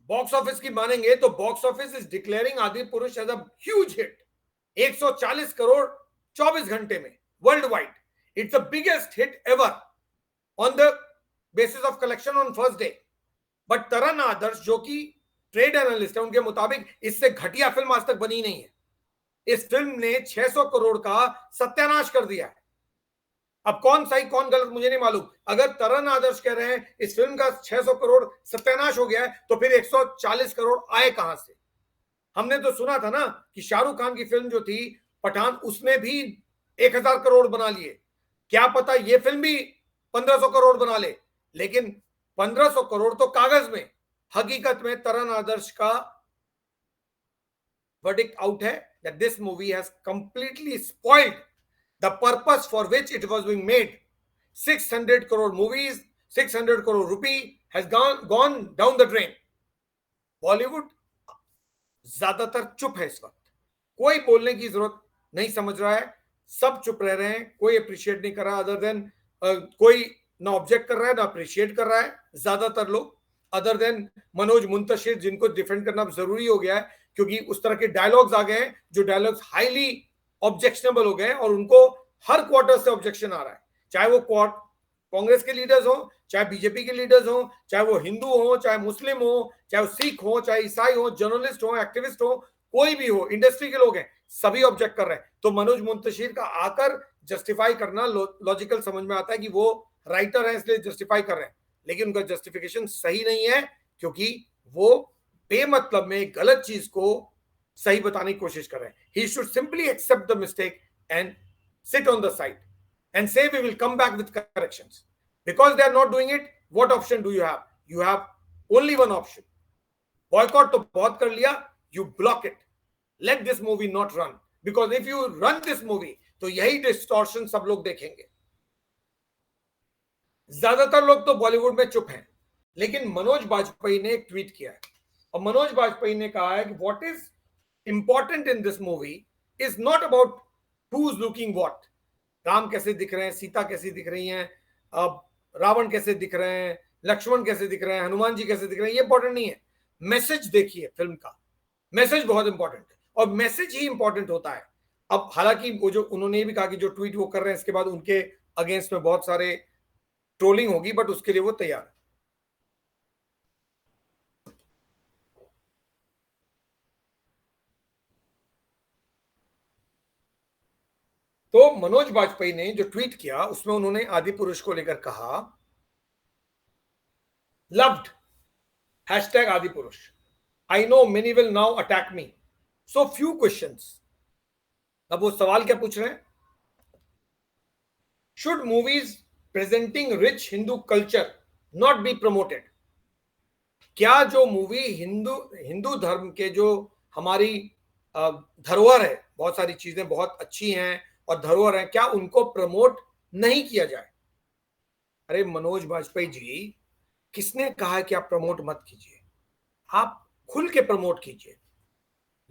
Box office की मानेंगे तो box office is declaring Adipurush as a huge hit. 140 crore 24 घंटे में world wide. It's the biggest hit ever on the basis of collection on first day. But Taran Adarsh जो कि trade analyst है, उनके मुताबिक इससे घटिया फिल्म आज तक बनी नहीं है। इस फिल्म ने 600 करोड़ का सत्यानाश कर दिया है। अब कौन सही कौन गलत मुझे नहीं मालूम। अगर तरन आदर्श कह रहे हैं इस फिल्म का 600 करोड़ सत्यानाश हो गया है, तो फिर 140 करोड़ आए कहां से? हमने तो सुना था ना कि शाहरुख खान की फिल्म जो थी पठान, उसने भी 1000 करोड़ बना लिए। क्या पता ये फिल्म भी 1500 करोड़ बना ले। लेकिन 1500 करोड़ तो कागज में, हकीकत में तरन आदर्श का verdict out है that this movie has completely spoiled the purpose for which it was being made. 600 crore movies, 600 crore rupee has gone down the drain. Bollywood ज्यादातर चुप है इस वक्त, कोई बोलने की जरूरत नहीं समझ रहा है। सब चुप रह रहे हैं, कोई अप्रिशिएट नहीं कर रहा अदर देन कोई ना ऑब्जेक्ट कर रहा है ना अप्रिशिएट कर रहा है ज्यादातर लोग, अदर देन मनोज मुंतशिर, जिनको डिफेंड करना जरूरी हो गया है क्योंकि उस तरह के डायलॉग्स आ गए हैं जो डायलॉग्स हाईली ऑब्जेक्शनेबल हो गए और उनको हर क्वार्टर से ऑब्जेक्शन आ रहा है। चाहे वो कांग्रेस के लीडर्स हो, चाहे बीजेपी के लीडर्स हो, चाहे वो हिंदू हो, चाहे मुस्लिम हो, चाहे वो सिख हो, चाहे ईसाई हो, जर्नलिस्ट हो, एक्टिविस्ट हो, कोई भी हो, इंडस्ट्री के लोग हैं, सभी ऑब्जेक्ट कर रहे हैं। तो मनोज मुंतशिर का आकर जस्टिफाई करना लॉजिकल समझ में आता है कि वो राइटर है इसलिए जस्टिफाई कर रहे हैं, लेकिन उनका जस्टिफिकेशन सही नहीं है क्योंकि वो बेमतलब में गलत चीज को सही बताने की कोशिश कर रहे हैं। He should simply accept the mistake and sit on the side and say we will come back with corrections. Because they are not doing it, what option do you have? You have only one option. Boycott तो बहुत कर लिया, you block it. Let this movie not run. Because if you run this movie, तो यही distortion सब लोग देखेंगे। ज्यादातर लोग तो बॉलीवुड में चुप हैं, लेकिन मनोज बाजपेयी ने एक ट्वीट किया है और मनोज बाजपेयी ने कहा है कि what is important in this movie is not about who is looking what. Ram कैसे दिख रहे हैं, सीता कैसी दिख रही हैं, अब रावण कैसे दिख रहे हैं, लक्ष्मण कैसे दिख रहे हैं, हनुमान जी कैसे दिख रहे हैं, ये इंपॉर्टेंट नहीं है। मैसेज देखिए, फिल्म का मैसेज बहुत इंपॉर्टेंट है और मैसेज ही इंपॉर्टेंट होता है। अब हालांकि वो जो उन्होंने ये भी कहा कि जो ट्वीट वो कर रहे हैं इसके बाद उनके अगेंस्ट में बहुत सारे ट्रोलिंग होगी, बट उसके लिए वो तैयार है। तो मनोज बाजपेयी ने जो ट्वीट किया उसमें उन्होंने आदि पुरुष को लेकर कहा, लव्ड हैशटैग आदि पुरुष, I know many will now attack me, so few questions. अब वो सवाल क्या पूछ रहे हैं, should movies presenting rich Hindu culture not be promoted? क्या जो मूवी हिंदू हिंदू धर्म के जो हमारी धरोहर है, बहुत सारी चीजें बहुत अच्छी हैं और धरोहर है, क्या उनको प्रमोट नहीं किया जाए? अरे मनोज बाजपेयी जी, किसने कहा है कि आप प्रमोट मत कीजिए? आप खुल के प्रमोट कीजिए,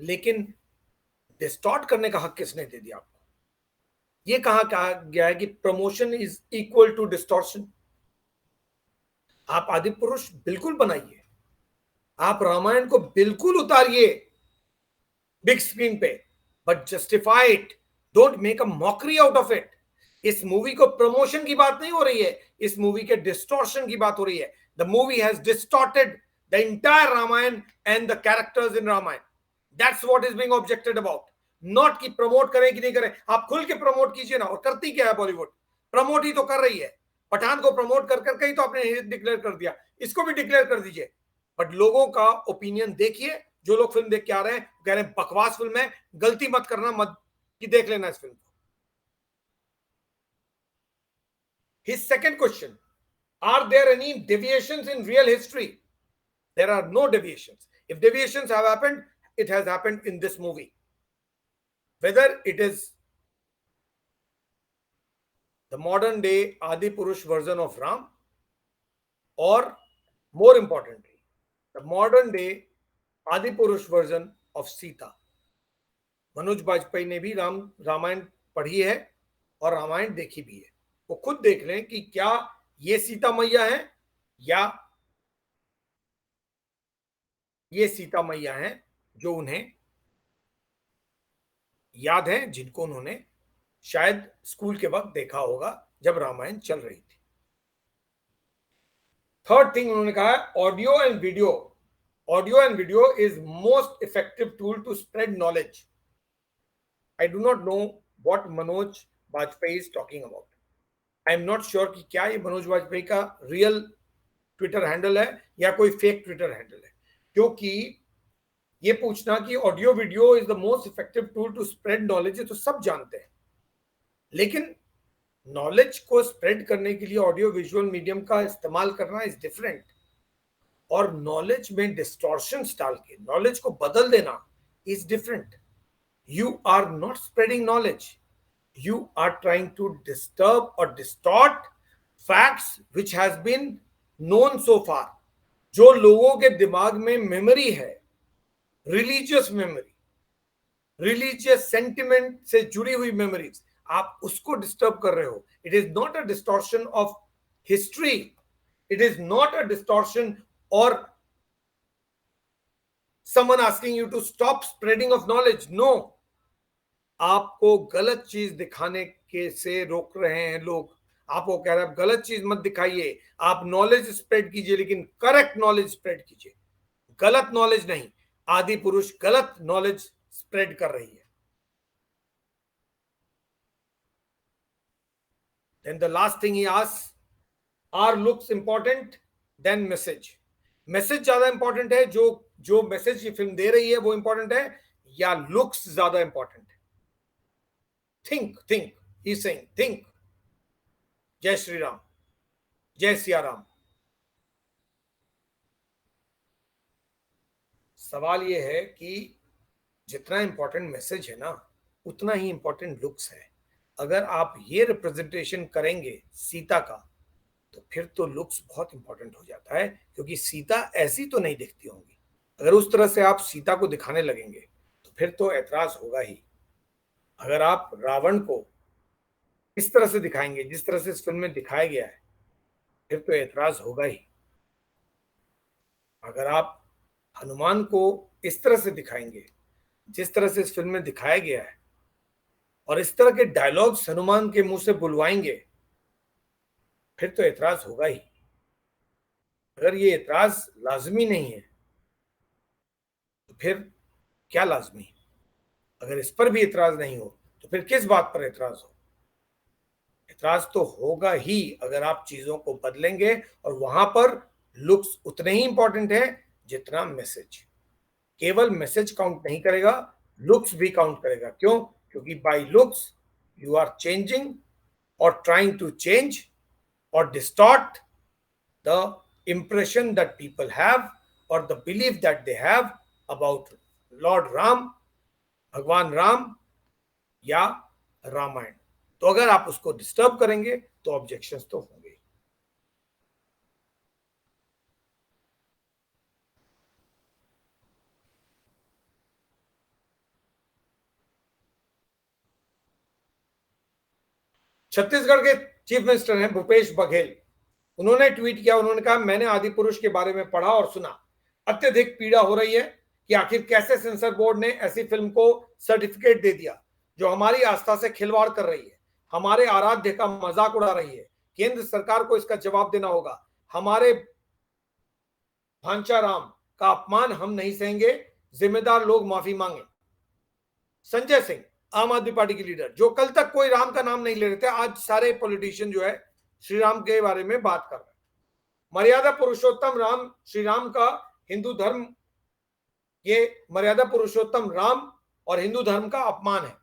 लेकिन डिस्टॉर्ट करने का हक किसने दे दिया आपको? ये कहा गया है कि promotion is equal to distortion? आप आदि पुरुष बिल्कुल बनाइए, आप रामायण को बिल्कुल उतारिए बिग स्क्रीन पे, but justify it, don't make a mockery out of it. इस मूवी को प्रमोशन की बात नहीं हो रही है, इस मूवी के डिस्टॉर्शन की बात हो रही है। The movie has distorted the entire Ramayan and the characters in Ramayan. That's what is being objected about, not कि प्रमोट करें कि नहीं करें। आप खुल के प्रमोट कीजिए ना, और करती क्या है बॉलीवुड? प्रमोट ही तो कर रही है। पठान को प्रमोट कर करके ही तो आपने डिक्लेयर कर दिया, इसको भी डिक्लेयर कर दीजिए। बट लोगों का ओपिनियन देखिए, जो लोग फिल्म देख के आ रहे हैं कह रहे हैं बकवास फिल्म है, गलती मत करना, मत कि देख लेना इस फिल्म को। His second question, are there any deviations in real history? There are no deviations. If deviations have happened, it has happened in this movie. Whether it is the modern day Adi Purush version of Ram, or more importantly, the modern day Adi Purush version of Sita. Manoj Bajpayee ने भी रामायण पढ़ी है और रामायण देखी भी है। वो खुद देख लें कि क्या ये सीता मैया है या ये सीता मैया हैं जो उन्हें याद है, जिनको उन्होंने शायद स्कूल के वक्त देखा होगा जब रामायण चल रही थी। थर्ड थिंग उन्होंने कहा, audio and video, audio and video is most effective tool to spread knowledge. I do not know what Manoj Vajpayee is talking about. I am not sure कि क्या ये मनोज वाजपेयी का रियल ट्विटर हैंडल है या कोई फेक ट्विटर हैंडल है, क्योंकि ये पूछना कि audio video is the most effective tool to spread knowledge, ये तो सब जानते हैं, लेकिन नॉलेज को स्प्रेड करने के लिए ऑडियो विजुअल मीडियम का इस्तेमाल करना इज डिफरेंट। और नॉलेज में डिस्टॉर्शंस डाल के नॉलेज को बदल देना is different. You are not spreading knowledge, you are trying to disturb और distort facts which has been known so far. जो लोगों के दिमाग में मेमोरी है, रिलीजियस मेमोरी, रिलीजियस सेंटिमेंट से जुड़ी हुई मेमोरीज, आप उसको डिस्टर्ब कर रहे हो। It is not a distortion of history, it is not a distortion और someone asking you to stop spreading of knowledge. No, आपको गलत चीज दिखाने के से रोक रहे हैं लोग। आपको कह रहे हैं गलत चीज मत दिखाइए, आप नॉलेज स्प्रेड कीजिए, लेकिन करेक्ट नॉलेज स्प्रेड कीजिए, गलत नॉलेज नहीं। आदि पुरुष गलत नॉलेज स्प्रेड कर रही है। Then the last thing he asks, are looks important than message? Message ज्यादा इंपॉर्टेंट है, जो जो मैसेज ये फिल्म दे रही है वो इंपॉर्टेंट है, या लुक्स ज्यादा इंपॉर्टेंट है? Think think, he saying think. जय श्री राम, जय सिया राम। सवाल ये है कि जितना इंपॉर्टेंट मैसेज है ना, उतना ही इंपॉर्टेंट लुक्स है। अगर आप ये रिप्रेजेंटेशन करेंगे सीता का, तो फिर तो लुक्स बहुत इंपॉर्टेंट हो जाता है, क्योंकि सीता ऐसी तो नहीं दिखती होंगी। अगर उस तरह से आप सीता को दिखाने लगेंगे तो फिर तो ऐतराज होगा ही। अगर आप रावण को इस तरह से दिखाएंगे जिस तरह से इस फिल्म में दिखाया गया है, फिर तो ऐतराज होगा ही। अगर आप हनुमान को इस तरह से दिखाएंगे जिस तरह से इस फिल्म में दिखाया गया है, और इस तरह के डायलॉग्स हनुमान के मुंह से बुलवाएंगे, फिर तो ऐतराज होगा ही। अगर ये ऐतराज लाजमी नहीं है तो फिर क्या लाजमी? अगर इस पर भी ऐतराज नहीं हो तो फिर किस बात पर ऐतराज हो? ऐतराज तो होगा ही अगर आप चीजों को बदलेंगे, और वहां पर लुक्स उतने ही इंपॉर्टेंट है जितना मैसेज। केवल मैसेज काउंट नहीं करेगा, लुक्स भी काउंट करेगा। क्यों? क्योंकि by looks you are changing और trying to change or distort the impression that people have or the belief that they have about Lord Ram, भगवान राम या रामायण। तो अगर आप उसको डिस्टर्ब करेंगे तो ऑब्जेक्शंस तो होंगे। छत्तीसगढ़ के चीफ मिनिस्टर हैं भूपेश बघेल। उन्होंने ट्वीट किया, उन्होंने कहा, मैंने आदि पुरुष के बारे में पढ़ा और सुना, अत्यधिक पीड़ा हो रही है कि आखिर कैसे सेंसर बोर्ड ने ऐसी फिल्म को सर्टिफिकेट दे दिया जो हमारी आस्था से खिलवाड़ कर रही है, हमारे आराध्य का मजाक उड़ा रही है। केंद्र सरकार को इसका जवाब देना होगा। हमारे भांचा राम का अपमान हम नहीं सहेंगे, जिम्मेदार लोग माफी मांगे। संजय सिंह, आम आदमी पार्टी के लीडर, जो कल तक कोई राम का नाम नहीं ले रहे थे, आज सारे पॉलिटिशियन जो है श्री राम के बारे में बात कर रहे हैं। मर्यादा पुरुषोत्तम राम, श्री राम का हिंदू धर्म, ये मर्यादा पुरुषोत्तम राम और हिंदू धर्म का अपमान है।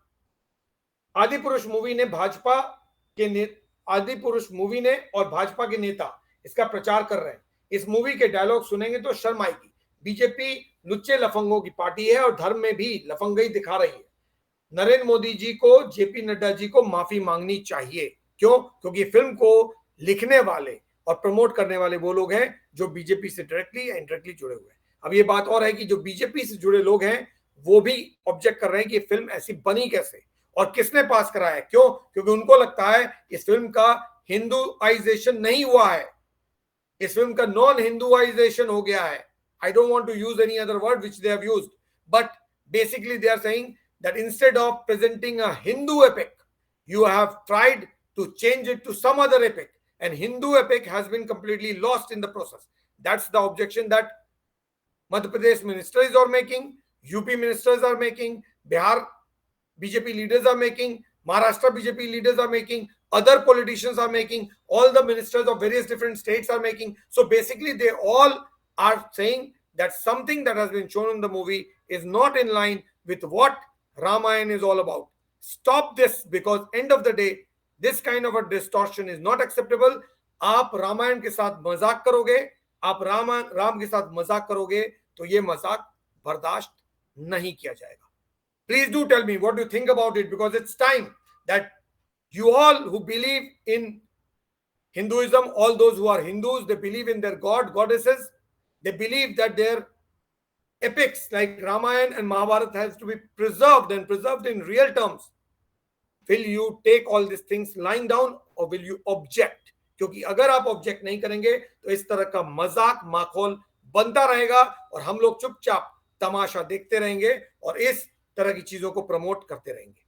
आदि पुरुष मूवी ने आदि पुरुष मूवी ने और भाजपा के नेता इसका प्रचार कर रहे हैं। इस मूवी के डायलॉग सुनेंगे तो शर्म आएगी। बीजेपी लुच्चे लफंगों की पार्टी है और धर्म में भी लफंगई दिखा रही है। नरेंद्र मोदी जी को, जेपी नड्डा जी को माफी मांगनी चाहिए। क्यों? क्योंकि फिल्म को लिखने वाले और प्रमोट करने वाले वो लोग हैं जो बीजेपी से डायरेक्टली या इनडायरेक्टली जुड़े हुए हैं। अब ये बात और है कि जो बीजेपी से जुड़े लोग हैं वो भी ऑब्जेक्ट कर रहे हैं कि ये फिल्म ऐसी बनी कैसे और किसने पास कराया। क्यों? क्योंकि उनको लगता है इस फिल्म का हिंदुआइजेशन नहीं हुआ है, इस फिल्म का नॉन हिंदुआइजेशन हो गया है। I don't want to use any other word which they have used, but basically they are saying that instead of presenting a Hindu epic, you have tried to change it to some other epic, and Hindu epic has been completely lost in the process. That's the objection that Madhya Pradesh ministers are making, UP ministers are making, Bihar BJP leaders are making, Maharashtra BJP leaders are making, other politicians are making, all the ministers of various different states are making. So basically, they all are saying that something that has been shown in the movie is not in line with what Ramayana is all about. Stop this, because end of the day, this kind of a distortion is not acceptable. आप रामायण के साथ मजाक करोगे, आप राम के साथ मजाक करोगे, तो ये मजाक बर्दाश्त नहीं किया जाएगा. Please do tell me what you think about it, because it's time that you all who believe in Hinduism, all those who are Hindus, they believe in their god, goddesses, they believe that their epics like Ramayana and Mahabharata has to be preserved and preserved in real terms. Will you take all these things lying down or will you object? क्योंकि अगर आप object नहीं करेंगे तो इस तरह का मजाक माखौल बनता रहेगा और हम लोग चुपचाप तमाशा देखते रहेंगे और इस तरह की चीजों को प्रमोट करते रहेंगे.